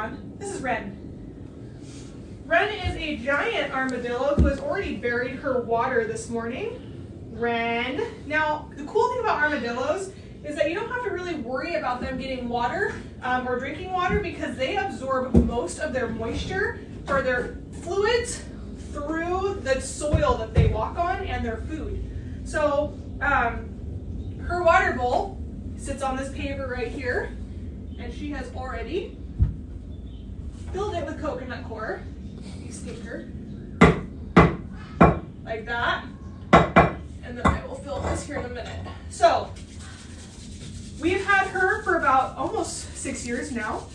on. This is Ren. Ren is a giant armadillo who has already buried her water this morning. Ren. Now, the cool thing about armadillos is that you don't have to really worry about them getting water or drinking water because they absorb most of their moisture or their fluids through the soil that they walk on and their food. So her water bowl sits on this paver right here, and she has already filled it with coconut coir. You stinker. Like that. And then I will fill this here in a minute. So we've had her for about almost 6 years now.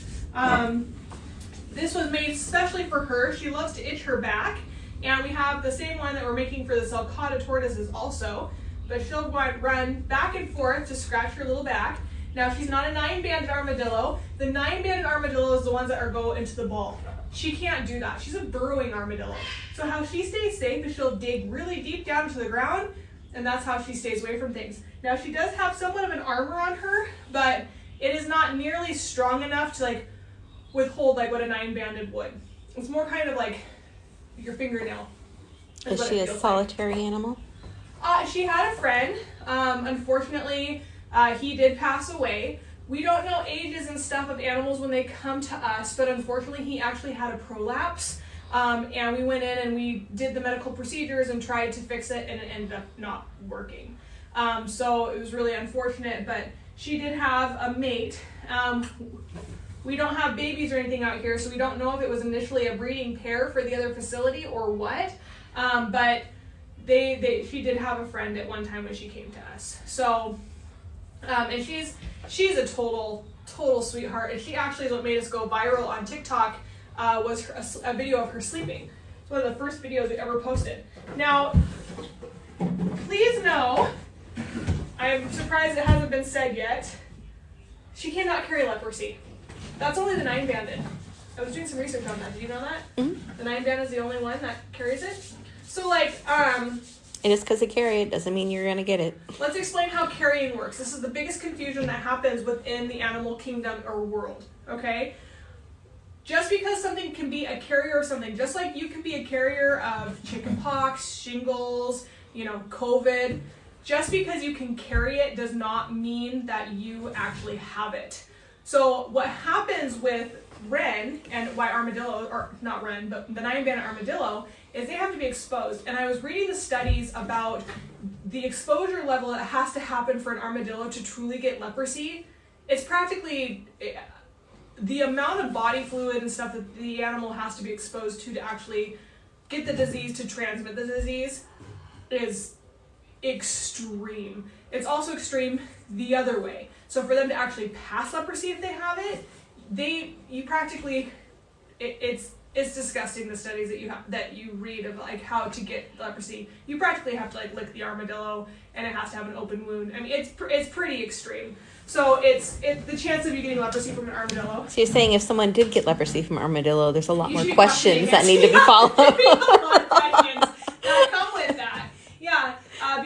This was made especially for her. She loves to itch her back. And we have the same one that we're making for the sulcata tortoises also. But she'll run back and forth to scratch her little back. Now, she's not a 9-banded armadillo. The 9-banded armadillo is the ones that go into the ball. She can't do that. She's a burrowing armadillo. So how she stays safe is she'll dig really deep down to the ground, and that's how she stays away from things. Now, she does have somewhat of an armor on her, but it is not nearly strong enough to withhold what a 9-banded would. It's more kind of like your fingernail. Is she a solitary animal? She had a friend. Unfortunately, he did pass away. We don't know ages and stuff of animals when they come to us, but unfortunately he actually had a prolapse. And we went in and we did the medical procedures and tried to fix it, and it ended up not working. So it was really unfortunate, but she did have a mate. We don't have babies or anything out here, so we don't know if it was initially a breeding pair for the other facility or what. But she did have a friend at one time when she came to us. So, and she's a total sweetheart. And she actually is what made us go viral on TikTok. Was a video of her sleeping. It's one of the first videos we ever posted. Now, please know, I'm surprised it hasn't been said yet, she cannot carry leprosy. That's only the 9-banded. I was doing some research on that. Did you know that? Mm-hmm. The 9-banded is the only one that carries it. So And just because they carry it doesn't mean you're going to get it. Let's explain how carrying works. This is the biggest confusion that happens within the animal kingdom or world, okay? Just because something can be a carrier of something, just like you can be a carrier of chickenpox, shingles, COVID, just because you can carry it does not mean that you actually have it. So what happens with Ren and why armadillo, or not Ren, but the 9-banded armadillo, is they have to be exposed. And I was reading the studies about the exposure level that has to happen for an armadillo to truly get leprosy. It's practically the amount of body fluid and stuff that the animal has to be exposed to actually get the disease, to transmit the disease, is extreme. It's also extreme the other way. So for them to actually pass leprosy if they have it, it's disgusting, the studies that you read of how to get leprosy. You practically have to lick the armadillo, and it has to have an open wound. I mean, it's pretty extreme. So it's the chance of you getting leprosy from an armadillo. So you're saying if someone did get leprosy from armadillo, there's a lot more questions that need to be followed. There's a lot of questions that come with that. Yeah,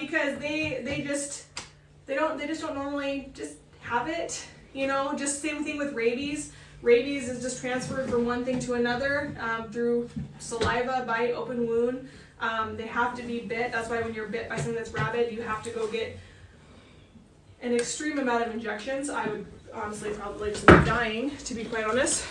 because they just don't normally just have it. Just same thing with rabies. Rabies is just transferred from one thing to another through saliva, bite, open wound. They have to be bit. That's why when you're bit by something that's rabid, you have to go get an extreme amount of injections. I would honestly probably just be dying, to be quite honest.